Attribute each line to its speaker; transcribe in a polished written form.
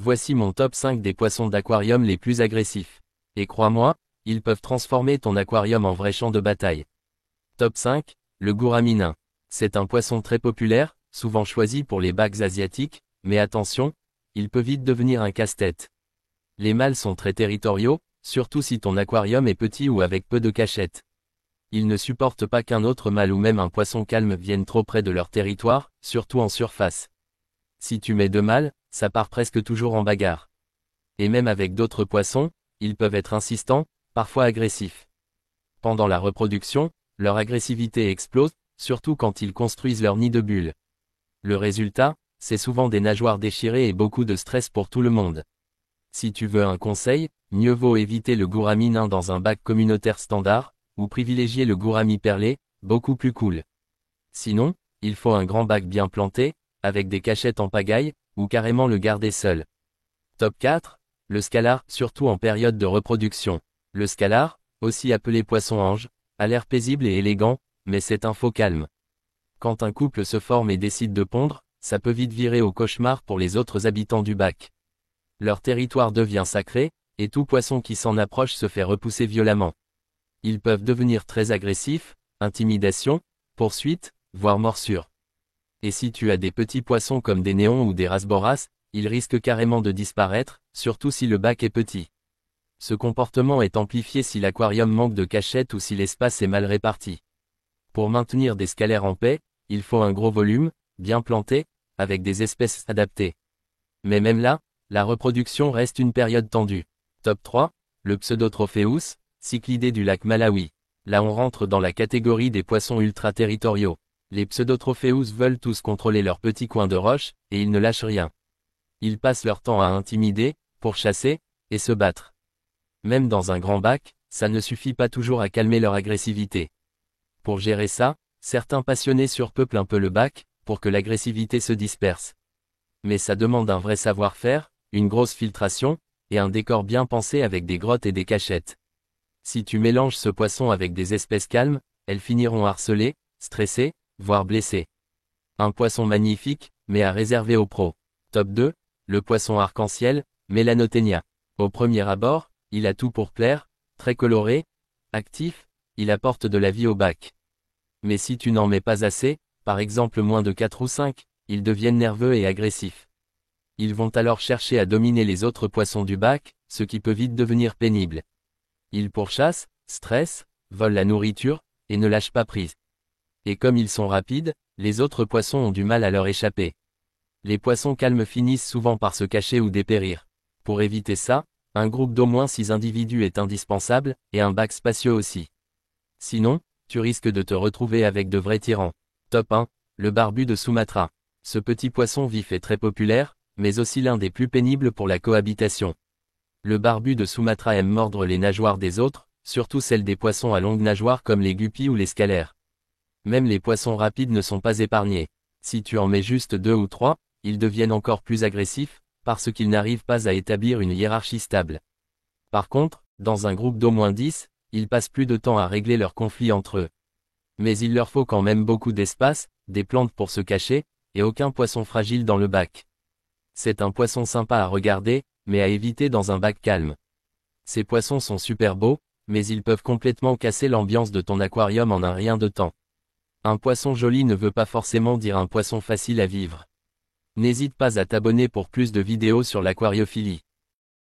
Speaker 1: Voici mon top 5 des poissons d'aquarium les plus agressifs. Et crois-moi, ils peuvent transformer ton aquarium en vrai champ de bataille. Top 5, le gourami nain. C'est un poisson très populaire, souvent choisi pour les bacs asiatiques, mais attention, il peut vite devenir un casse-tête. Les mâles sont très territoriaux, surtout si ton aquarium est petit ou avec peu de cachette. Ils ne supportent pas qu'un autre mâle ou même un poisson calme vienne trop près de leur territoire, surtout en surface. Si tu mets deux mâles, ça part presque toujours en bagarre. Et même avec d'autres poissons, ils peuvent être insistants, parfois agressifs. Pendant la reproduction, leur agressivité explose, surtout quand ils construisent leur nid de bulles. Le résultat, c'est souvent des nageoires déchirées et beaucoup de stress pour tout le monde. Si tu veux un conseil, mieux vaut éviter le gourami nain dans un bac communautaire standard, ou privilégier le gourami perlé, beaucoup plus cool. Sinon, il faut un grand bac bien planté, avec des cachettes en pagaille, ou carrément le garder seul. Top 4, le scalar, surtout en période de reproduction. Le scalar, aussi appelé poisson ange, a l'air paisible et élégant, mais c'est un faux calme. Quand un couple se forme et décide de pondre, ça peut vite virer au cauchemar pour les autres habitants du bac. Leur territoire devient sacré, et tout poisson qui s'en approche se fait repousser violemment. Ils peuvent devenir très agressifs, intimidation, poursuite, voire morsure. Et si tu as des petits poissons comme des néons ou des rasboras, ils risquent carrément de disparaître, surtout si le bac est petit. Ce comportement est amplifié si l'aquarium manque de cachette ou si l'espace est mal réparti. Pour maintenir des scalaires en paix, il faut un gros volume, bien planté, avec des espèces adaptées. Mais même là, la reproduction reste une période tendue. Top 3, le Pseudotropheus, cyclidé du lac Malawi. Là on rentre dans la catégorie des poissons ultra-territoriaux. Les Pseudotropheus veulent tous contrôler leur petit coin de roche, et ils ne lâchent rien. Ils passent leur temps à intimider, pour chasser, et se battre. Même dans un grand bac, ça ne suffit pas toujours à calmer leur agressivité. Pour gérer ça, certains passionnés surpeuplent un peu le bac, pour que l'agressivité se disperse. Mais ça demande un vrai savoir-faire, une grosse filtration, et un décor bien pensé avec des grottes et des cachettes. Si tu mélanges ce poisson avec des espèces calmes, elles finiront harcelées, stressées, voire blessées. Un poisson magnifique, mais à réserver aux pros. Top 2, le poisson arc-en-ciel, Melanotenia. Au premier abord, il a tout pour plaire, très coloré, actif, il apporte de la vie au bac. Mais si tu n'en mets pas assez, par exemple moins de 4 ou 5, ils deviennent nerveux et agressifs. Ils vont alors chercher à dominer les autres poissons du bac, ce qui peut vite devenir pénible. Ils pourchassent, stressent, volent la nourriture, et ne lâchent pas prise. Et comme ils sont rapides, les autres poissons ont du mal à leur échapper. Les poissons calmes finissent souvent par se cacher ou dépérir. Pour éviter ça, un groupe d'au moins 6 individus est indispensable, et un bac spacieux aussi. Sinon, tu risques de te retrouver avec de vrais tyrans. Top 1, le barbu de Sumatra. Ce petit poisson vif est très populaire, mais aussi l'un des plus pénibles pour la cohabitation. Le barbu de Sumatra aime mordre les nageoires des autres, surtout celles des poissons à longues nageoires comme les guppies ou les scalaires. Même les poissons rapides ne sont pas épargnés. Si tu en mets juste 2 ou 3, ils deviennent encore plus agressifs, parce qu'ils n'arrivent pas à établir une hiérarchie stable. Par contre, dans un groupe d'au moins 10, ils passent plus de temps à régler leurs conflits entre eux. Mais il leur faut quand même beaucoup d'espace, des plantes pour se cacher, et aucun poisson fragile dans le bac. C'est un poisson sympa à regarder, mais à éviter dans un bac calme. Ces poissons sont super beaux, mais ils peuvent complètement casser l'ambiance de ton aquarium en un rien de temps. Un poisson joli ne veut pas forcément dire un poisson facile à vivre. N'hésite pas à t'abonner pour plus de vidéos sur l'aquariophilie.